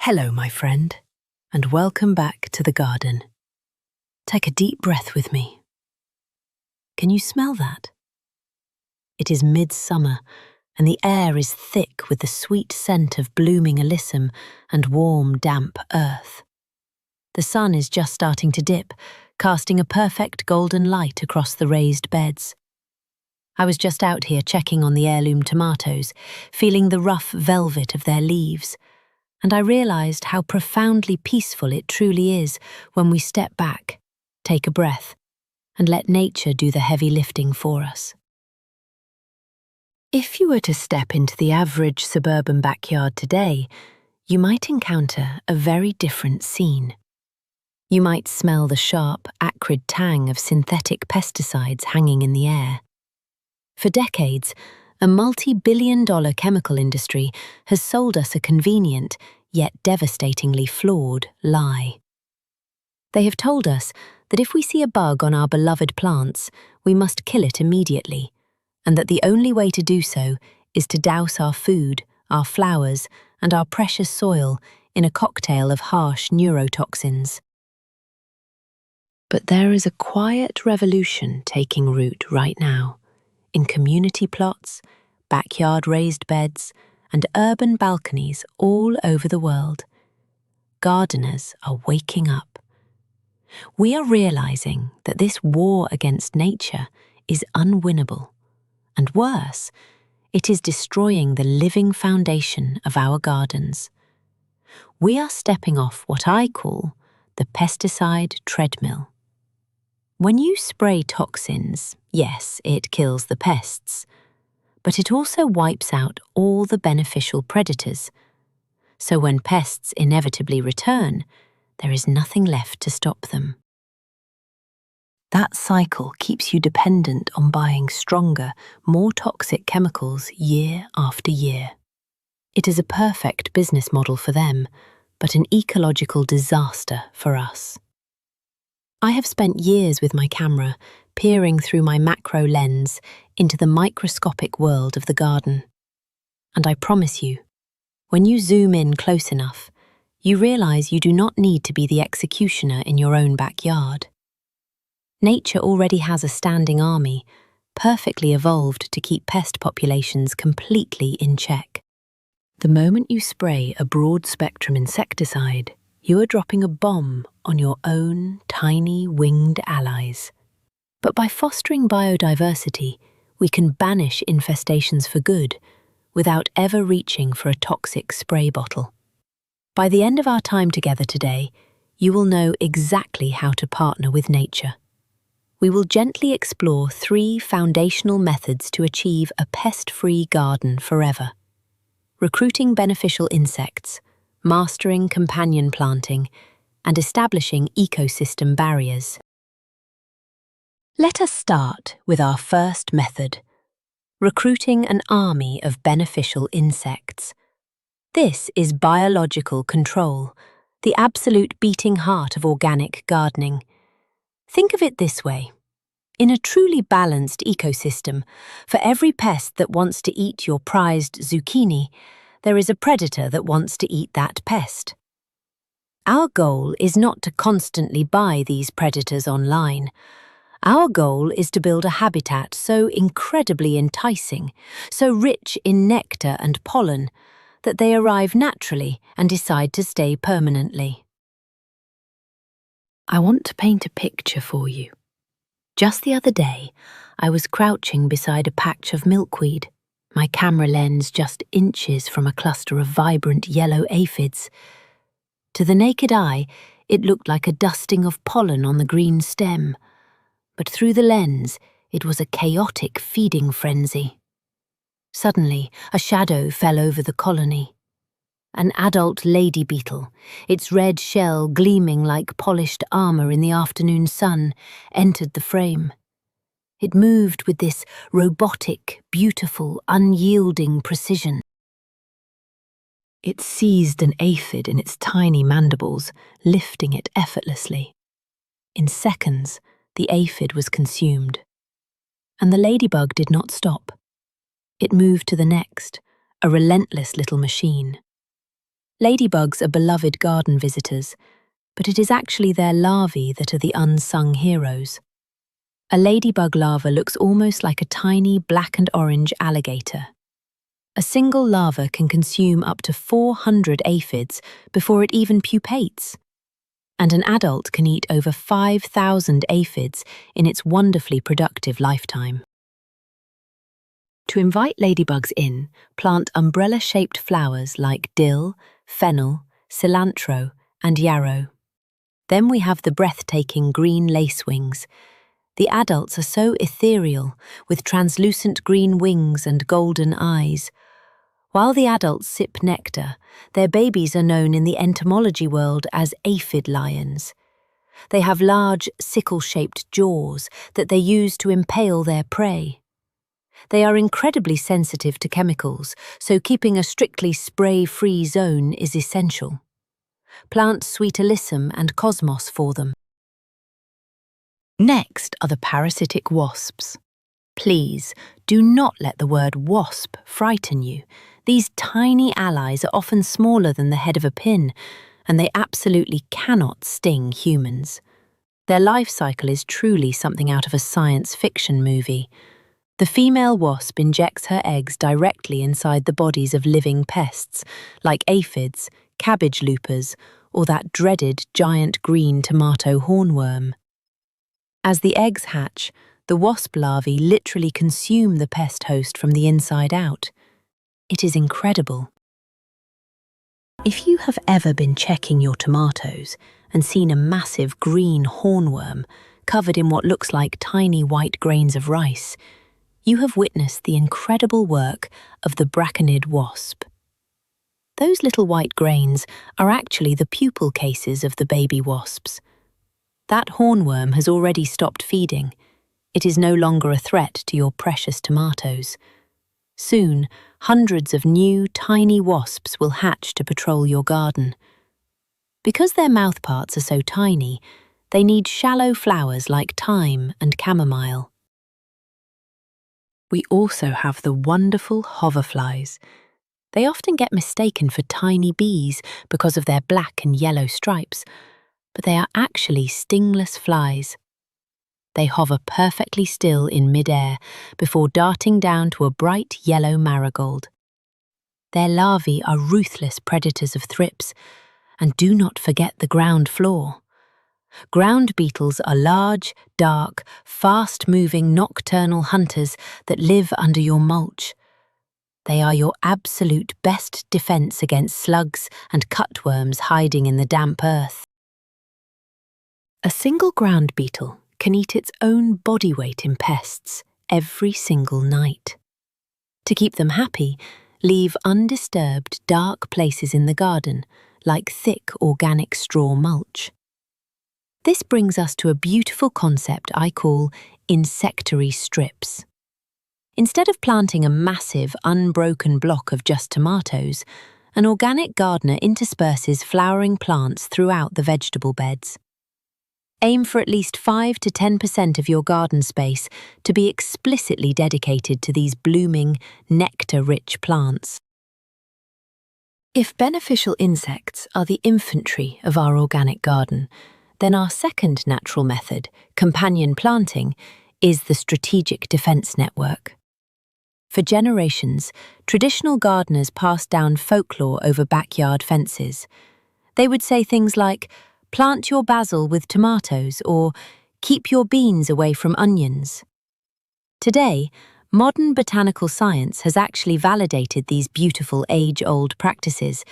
Hello, my friend, and welcome back to the garden. Take a deep breath with me. Can you smell that? It is midsummer, and the air is thick with the sweet scent of blooming alyssum and warm, damp earth. The sun is just starting to dip, casting a perfect golden light across the raised beds. I was just out here checking on the heirloom tomatoes, feeling the rough velvet of their leaves, and I realized how profoundly peaceful it truly is when we step back, take a breath, and let nature do the heavy lifting for us. If you were to step into the average suburban backyard today, you might encounter a very different scene. You might smell the sharp, acrid tang of synthetic pesticides hanging in the air. For decades, a multi-billion-dollar chemical industry has sold us a convenient, yet devastatingly flawed, lie. They have told us that if we see a bug on our beloved plants, we must kill it immediately, and that the only way to do so is to douse our food, our flowers, and our precious soil in a cocktail of harsh neurotoxins. But there is a quiet revolution taking root right now, in community plots, backyard raised beds, and urban balconies all over the world. Gardeners are waking up. We are realizing that this war against nature is unwinnable, and worse, it is destroying the living foundation of our gardens. We are stepping off what I call the pesticide treadmill. When you spray toxins, yes, it kills the pests, but it also wipes out all the beneficial predators. So when pests inevitably return, there is nothing left to stop them. That cycle keeps you dependent on buying stronger, more toxic chemicals year after year. It is a perfect business model for them, but an ecological disaster for us. I have spent years with my camera, peering through my macro lens into the microscopic world of the garden. And I promise you, when you zoom in close enough, you realize you do not need to be the executioner in your own backyard. Nature already has a standing army, perfectly evolved to keep pest populations completely in check. The moment you spray a broad-spectrum insecticide, you are dropping a bomb on your own tiny winged allies. But by fostering biodiversity, we can banish infestations for good, without ever reaching for a toxic spray bottle. By the end of our time together today, you will know exactly how to partner with nature. We will gently explore 3 foundational methods to achieve a pest-free garden forever: recruiting beneficial insects, mastering companion planting, and establishing ecosystem barriers. Let us start with our first method: recruiting an army of beneficial insects. This is biological control, the absolute beating heart of organic gardening. Think of it this way. In a truly balanced ecosystem, for every pest that wants to eat your prized zucchini, there is a predator that wants to eat that pest. Our goal is not to constantly buy these predators online. Our goal is to build a habitat so incredibly enticing, so rich in nectar and pollen, that they arrive naturally and decide to stay permanently. I want to paint a picture for you. Just the other day, I was crouching beside a patch of milkweed, my camera lens just inches from a cluster of vibrant yellow aphids. To the naked eye, it looked like a dusting of pollen on the green stem, but through the lens, it was a chaotic feeding frenzy. Suddenly, a shadow fell over the colony. An adult lady beetle, its red shell gleaming like polished armor in the afternoon sun, entered the frame. It moved with this robotic, beautiful, unyielding precision. It seized an aphid in its tiny mandibles, lifting it effortlessly. In seconds, the aphid was consumed. And the ladybug did not stop. It moved to the next, a relentless little machine. Ladybugs are beloved garden visitors, but it is actually their larvae that are the unsung heroes. A ladybug larva looks almost like a tiny black and orange alligator. A single larva can consume up to 400 aphids before it even pupates. And an adult can eat over 5,000 aphids in its wonderfully productive lifetime. To invite ladybugs in, plant umbrella-shaped flowers like dill, fennel, cilantro, and yarrow. Then we have the breathtaking green lacewings. The adults are so ethereal, with translucent green wings and golden eyes. While the adults sip nectar, their babies are known in the entomology world as aphid lions. They have large, sickle-shaped jaws that they use to impale their prey. They are incredibly sensitive to chemicals, so keeping a strictly spray-free zone is essential. Plant sweet alyssum and cosmos for them. Next are the parasitic wasps. Please, do not let the word wasp frighten you. These tiny allies are often smaller than the head of a pin, and they absolutely cannot sting humans. Their life cycle is truly something out of a science fiction movie. The female wasp injects her eggs directly inside the bodies of living pests, like aphids, cabbage loopers, or that dreaded giant green tomato hornworm. As the eggs hatch, the wasp larvae literally consume the pest host from the inside out. It is incredible. If you have ever been checking your tomatoes and seen a massive green hornworm covered in what looks like tiny white grains of rice, you have witnessed the incredible work of the braconid wasp. Those little white grains are actually the pupal cases of the baby wasps. That hornworm has already stopped feeding. It is no longer a threat to your precious tomatoes. Soon, hundreds of new, tiny wasps will hatch to patrol your garden. Because their mouthparts are so tiny, they need shallow flowers like thyme and chamomile. We also have the wonderful hoverflies. They often get mistaken for tiny bees because of their black and yellow stripes, but they are actually stingless flies. They hover perfectly still in mid-air before darting down to a bright yellow marigold. Their larvae are ruthless predators of thrips, and do not forget the ground floor. Ground beetles are large, dark, fast-moving nocturnal hunters that live under your mulch. They are your absolute best defense against slugs and cutworms hiding in the damp earth. A single ground beetle can eat its own body weight in pests every single night. To keep them happy, leave undisturbed, dark places in the garden, like thick organic straw mulch. This brings us to a beautiful concept I call insectary strips. Instead of planting a massive, unbroken block of just tomatoes, an organic gardener intersperses flowering plants throughout the vegetable beds. Aim for at least 5 to 10% of your garden space to be explicitly dedicated to these blooming, nectar-rich plants. If beneficial insects are the infantry of our organic garden, then our second natural method, companion planting, is the strategic defense network. For generations, traditional gardeners passed down folklore over backyard fences. They would say things like, "Plant your basil with tomatoes," or "Keep your beans away from onions." Today, modern botanical science has actually validated these beautiful age-old practices,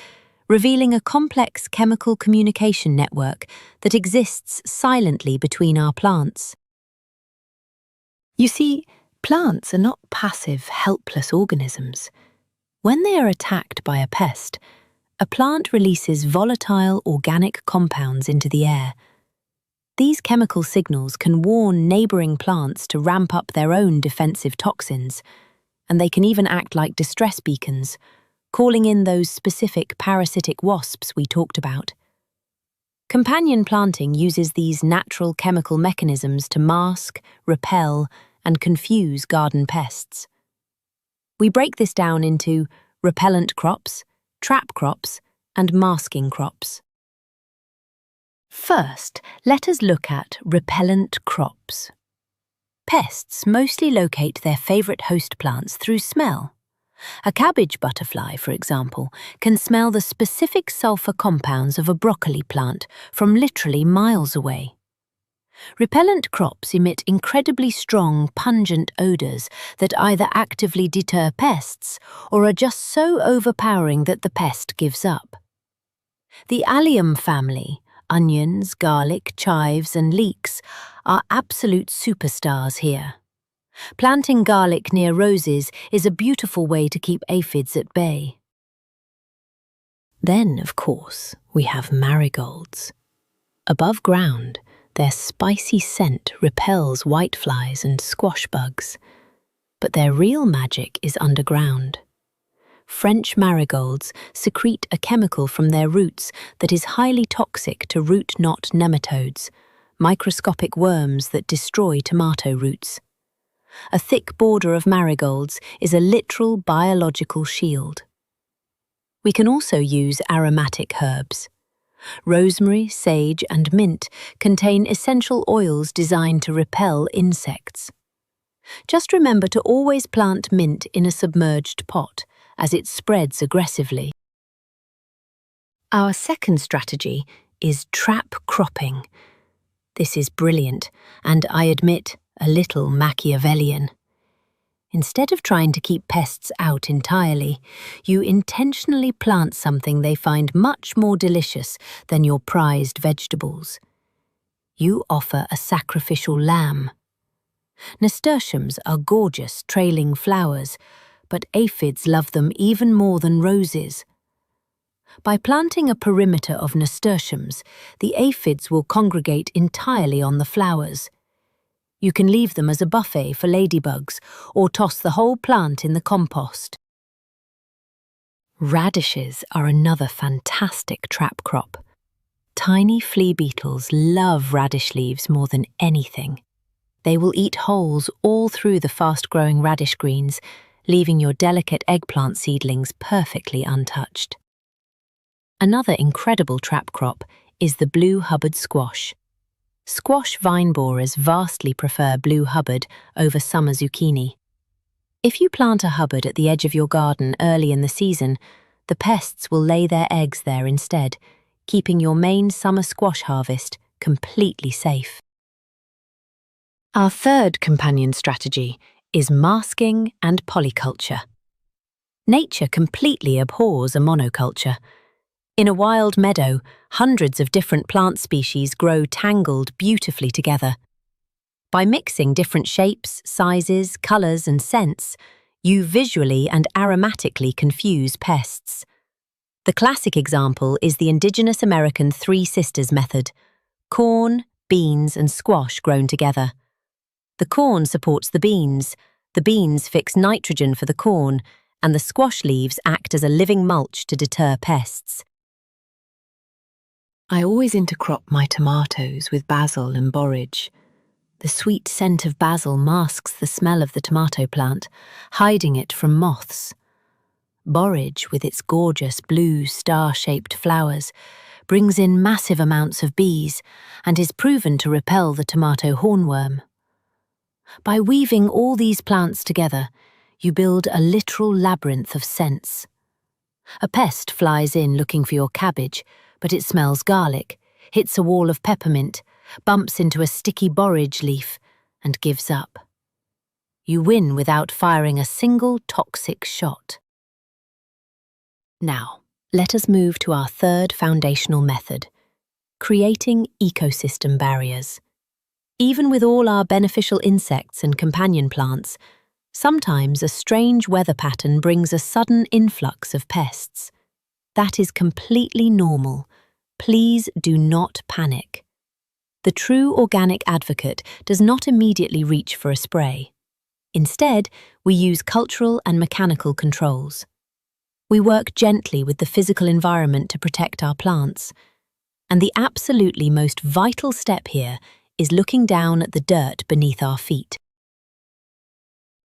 revealing a complex chemical communication network that exists silently between our plants. You see, plants are not passive, helpless organisms. When they are attacked by a pest, a plant releases volatile organic compounds into the air. These chemical signals can warn neighboring plants to ramp up their own defensive toxins, and they can even act like distress beacons, calling in those specific parasitic wasps we talked about. Companion planting uses these natural chemical mechanisms to mask, repel, and confuse garden pests. We break this down into repellent crops, trap crops, and masking crops. First, let us look at repellent crops. Pests mostly locate their favourite host plants through smell. A cabbage butterfly, for example, can smell the specific sulfur compounds of a broccoli plant from literally miles away. Repellent crops emit incredibly strong, pungent odours that either actively deter pests or are just so overpowering that the pest gives up. The allium family, onions, garlic, chives and leeks, are absolute superstars here. Planting garlic near roses is a beautiful way to keep aphids at bay. Then, of course, we have marigolds. Above ground, their spicy scent repels whiteflies and squash bugs. But their real magic is underground. French marigolds secrete a chemical from their roots that is highly toxic to root knot nematodes, microscopic worms that destroy tomato roots. A thick border of marigolds is a literal biological shield. We can also use aromatic herbs. Rosemary, sage and mint contain essential oils designed to repel insects. Just remember to always plant mint in a submerged pot, as it spreads aggressively. Our second strategy is trap cropping. This is brilliant, and I admit, a little Machiavellian. Instead of trying to keep pests out entirely, you intentionally plant something they find much more delicious than your prized vegetables. You offer a sacrificial lamb. Nasturtiums are gorgeous, trailing flowers, but aphids love them even more than roses. By planting a perimeter of nasturtiums, the aphids will congregate entirely on the flowers. You can leave them as a buffet for ladybugs or toss the whole plant in the compost. Radishes are another fantastic trap crop. Tiny flea beetles love radish leaves more than anything. They will eat holes all through the fast-growing radish greens, leaving your delicate eggplant seedlings perfectly untouched. Another incredible trap crop is the blue Hubbard squash. Squash vine borers vastly prefer blue Hubbard over summer zucchini. If you plant a Hubbard at the edge of your garden early in the season, the pests will lay their eggs there instead, keeping your main summer squash harvest completely safe. Our third companion strategy is masking and polyculture. Nature completely abhors a monoculture. In a wild meadow, hundreds of different plant species grow tangled beautifully together. By mixing different shapes, sizes, colours and scents, you visually and aromatically confuse pests. The classic example is the indigenous American Three Sisters method: corn, beans and squash grown together. The corn supports the beans fix nitrogen for the corn, and the squash leaves act as a living mulch to deter pests. I always intercrop my tomatoes with basil and borage. The sweet scent of basil masks the smell of the tomato plant, hiding it from moths. Borage, with its gorgeous blue star-shaped flowers, brings in massive amounts of bees and is proven to repel the tomato hornworm. By weaving all these plants together, you build a literal labyrinth of scents. A pest flies in looking for your cabbage, but it smells garlic, hits a wall of peppermint, bumps into a sticky borage leaf, and gives up. You win without firing a single toxic shot. Now, let us move to our third foundational method: creating ecosystem barriers. Even with all our beneficial insects and companion plants, sometimes a strange weather pattern brings a sudden influx of pests. That is completely normal. Please do not panic. The true organic advocate does not immediately reach for a spray. Instead, we use cultural and mechanical controls. We work gently with the physical environment to protect our plants. And the absolutely most vital step here is looking down at the dirt beneath our feet.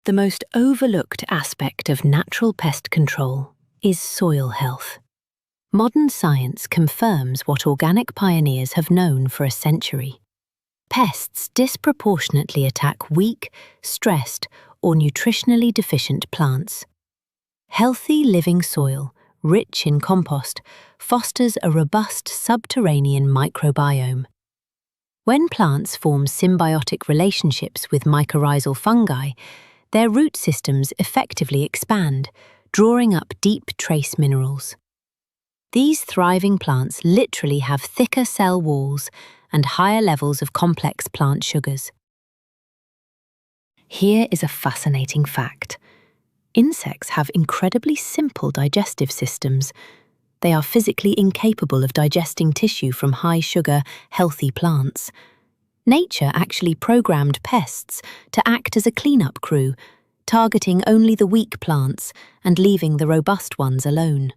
The most overlooked aspect of natural pest control is soil health. Modern science confirms what organic pioneers have known for a century. Pests disproportionately attack weak, stressed, or nutritionally deficient plants. Healthy living soil, rich in compost, fosters a robust subterranean microbiome. When plants form symbiotic relationships with mycorrhizal fungi, their root systems effectively expand, drawing up deep trace minerals. These thriving plants literally have thicker cell walls and higher levels of complex plant sugars. Here is a fascinating fact. Insects have incredibly simple digestive systems. They are physically incapable of digesting tissue from high-sugar, healthy plants. Nature actually programmed pests to act as a cleanup crew, targeting only the weak plants and leaving the robust ones alone.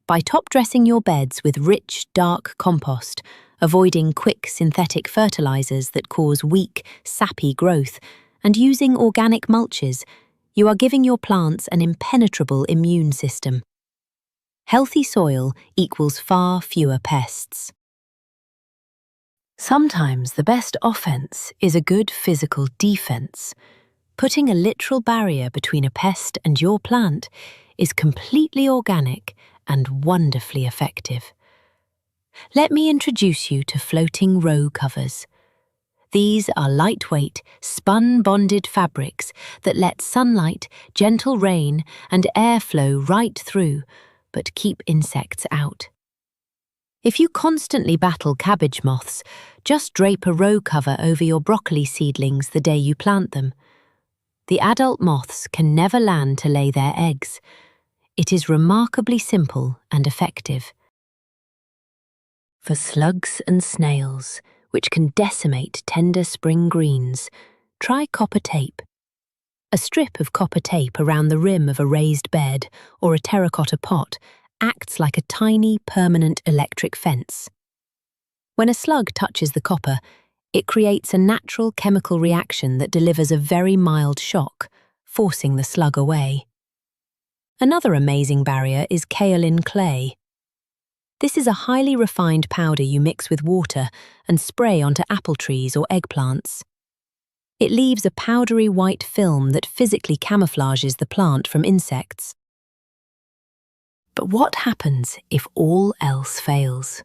By top-dressing your beds with rich, dark compost, avoiding quick synthetic fertilizers that cause weak, sappy growth, and using organic mulches, you are giving your plants an impenetrable immune system. Healthy soil equals far fewer pests. Sometimes the best offense is a good physical defense. Putting a literal barrier between a pest and your plant is completely organic and wonderfully effective. Let me introduce you to floating row covers. These are lightweight, spun-bonded fabrics that let sunlight, gentle rain, and air flow right through, but keep insects out. If you constantly battle cabbage moths, just drape a row cover over your broccoli seedlings the day you plant them. The adult moths can never land to lay their eggs. It is remarkably simple and effective. For slugs and snails, which can decimate tender spring greens, try copper tape. A strip of copper tape around the rim of a raised bed or a terracotta pot acts like a tiny, permanent electric fence. When a slug touches the copper, it creates a natural chemical reaction that delivers a very mild shock, forcing the slug away. Another amazing barrier is kaolin clay. This is a highly refined powder you mix with water and spray onto apple trees or eggplants. It leaves a powdery white film that physically camouflages the plant from insects. But what happens if all else fails?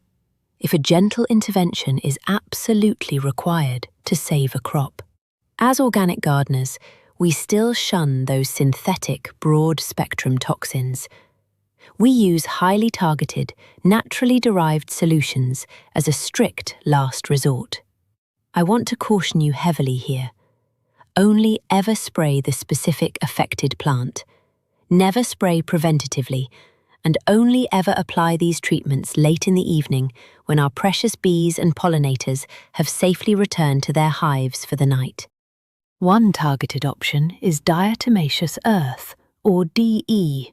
If a gentle intervention is absolutely required to save a crop? As organic gardeners, we still shun those synthetic, broad-spectrum toxins. We use highly targeted, naturally derived solutions as a strict last resort. I want to caution you heavily here. Only ever spray the specific affected plant. Never spray preventatively, and only ever apply these treatments late in the evening when our precious bees and pollinators have safely returned to their hives for the night. One targeted option is diatomaceous earth, or DE.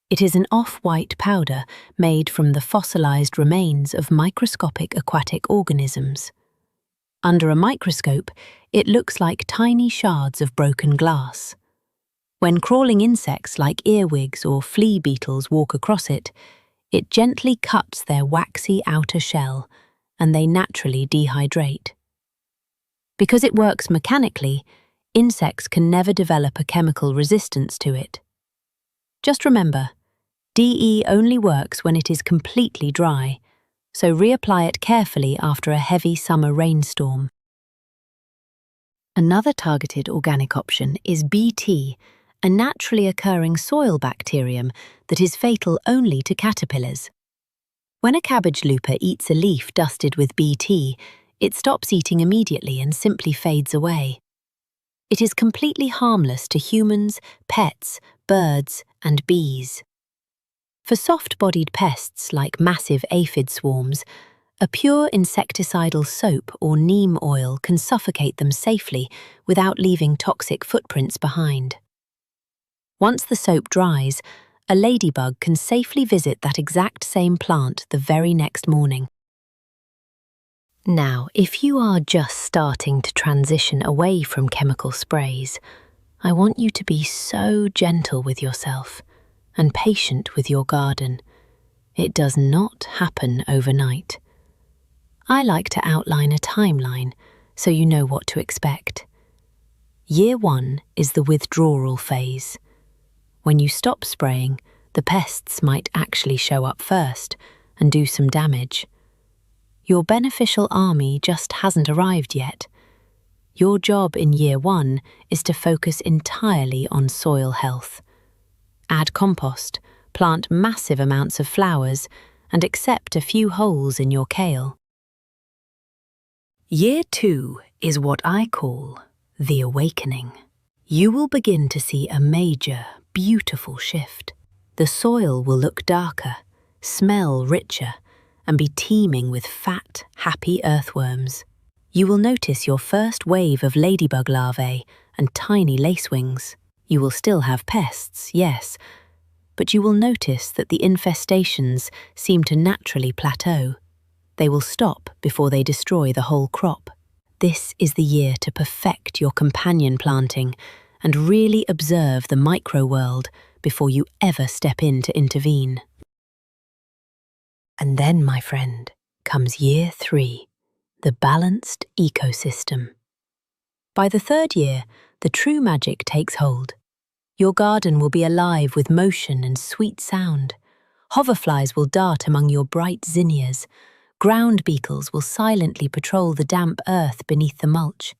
It is an off-white powder made from the fossilized remains of microscopic aquatic organisms. Under a microscope, it looks like tiny shards of broken glass. When crawling insects like earwigs or flea beetles walk across it, it gently cuts their waxy outer shell, and they naturally dehydrate. Because it works mechanically, insects can never develop a chemical resistance to it. Just remember, DE only works when it is completely dry, so reapply it carefully after a heavy summer rainstorm. Another targeted organic option is BT, a naturally occurring soil bacterium that is fatal only to caterpillars. When a cabbage looper eats a leaf dusted with BT, it stops eating immediately and simply fades away. It is completely harmless to humans, pets, birds, and bees. For soft-bodied pests like massive aphid swarms, a pure insecticidal soap or neem oil can suffocate them safely without leaving toxic footprints behind. Once the soap dries, a ladybug can safely visit that exact same plant the very next morning. Now, if you are just starting to transition away from chemical sprays, I want you to be so gentle with yourself and patient with your garden. It does not happen overnight. I like to outline a timeline so you know what to expect. Year 1 is the withdrawal phase. When you stop spraying, the pests might actually show up first and do some damage. Your beneficial army just hasn't arrived yet. Your job in Year 1 is to focus entirely on soil health. Add compost, plant massive amounts of flowers, and accept a few holes in your kale. Year 2 is what I call the awakening. You will begin to see a major, beautiful shift. The soil will look darker, smell richer, and be teeming with fat, happy earthworms. You will notice your first wave of ladybug larvae and tiny lacewings. You will still have pests, yes, but you will notice that the infestations seem to naturally plateau. They will stop before they destroy the whole crop. This is the year to perfect your companion planting and really observe the micro-world before you ever step in to intervene. And then, my friend, comes Year 3, the balanced ecosystem. By the 3rd year, the true magic takes hold. Your garden will be alive with motion and sweet sound. Hoverflies will dart among your bright zinnias. Ground beetles will silently patrol the damp earth beneath the mulch.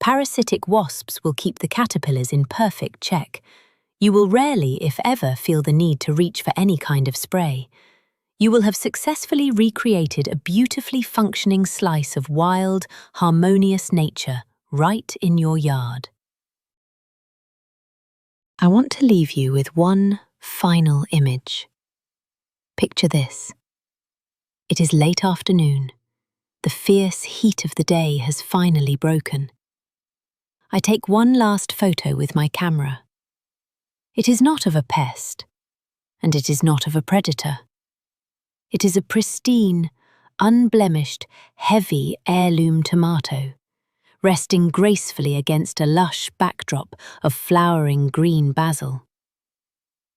Parasitic wasps will keep the caterpillars in perfect check. You will rarely, if ever, feel the need to reach for any kind of spray. You will have successfully recreated a beautifully functioning slice of wild, harmonious nature right in your yard. I want to leave you with one final image. Picture this. It is late afternoon. The fierce heat of the day has finally broken. I take one last photo with my camera. It is not of a pest, and it is not of a predator. It is a pristine, unblemished, heavy heirloom tomato, resting gracefully against a lush backdrop of flowering green basil.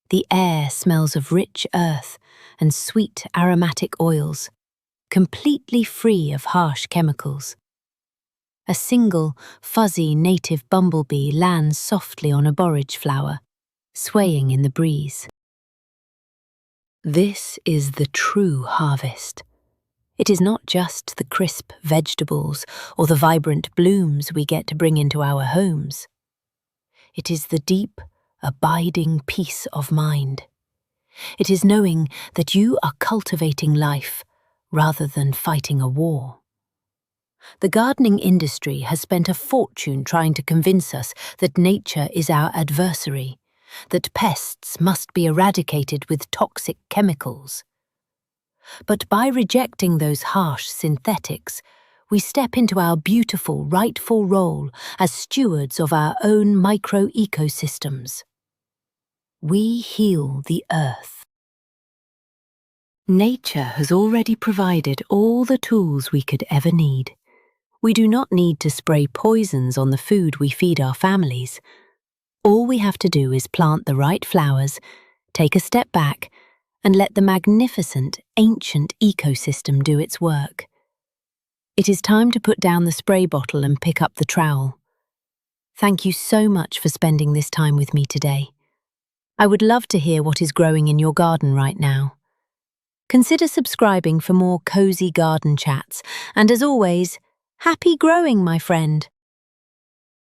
The air smells of rich earth and sweet aromatic oils, completely free of harsh chemicals. A single, fuzzy native bumblebee lands softly on a borage flower, swaying in the breeze. This is the true harvest. It is not just the crisp vegetables or the vibrant blooms we get to bring into our homes. It is the deep, abiding peace of mind. It is knowing that you are cultivating life rather than fighting a war. The gardening industry has spent a fortune trying to convince us that nature is our adversary, that pests must be eradicated with toxic chemicals. But by rejecting those harsh synthetics, we step into our beautiful, rightful role as stewards of our own micro-ecosystems. We heal the earth. Nature has already provided all the tools we could ever need. We do not need to spray poisons on the food we feed our families. All we have to do is plant the right flowers, take a step back, and let the magnificent, ancient ecosystem do its work. It is time to put down the spray bottle and pick up the trowel. Thank you so much for spending this time with me today. I would love to hear what is growing in your garden right now. Consider subscribing for more cozy garden chats, and as always, happy growing, my friend!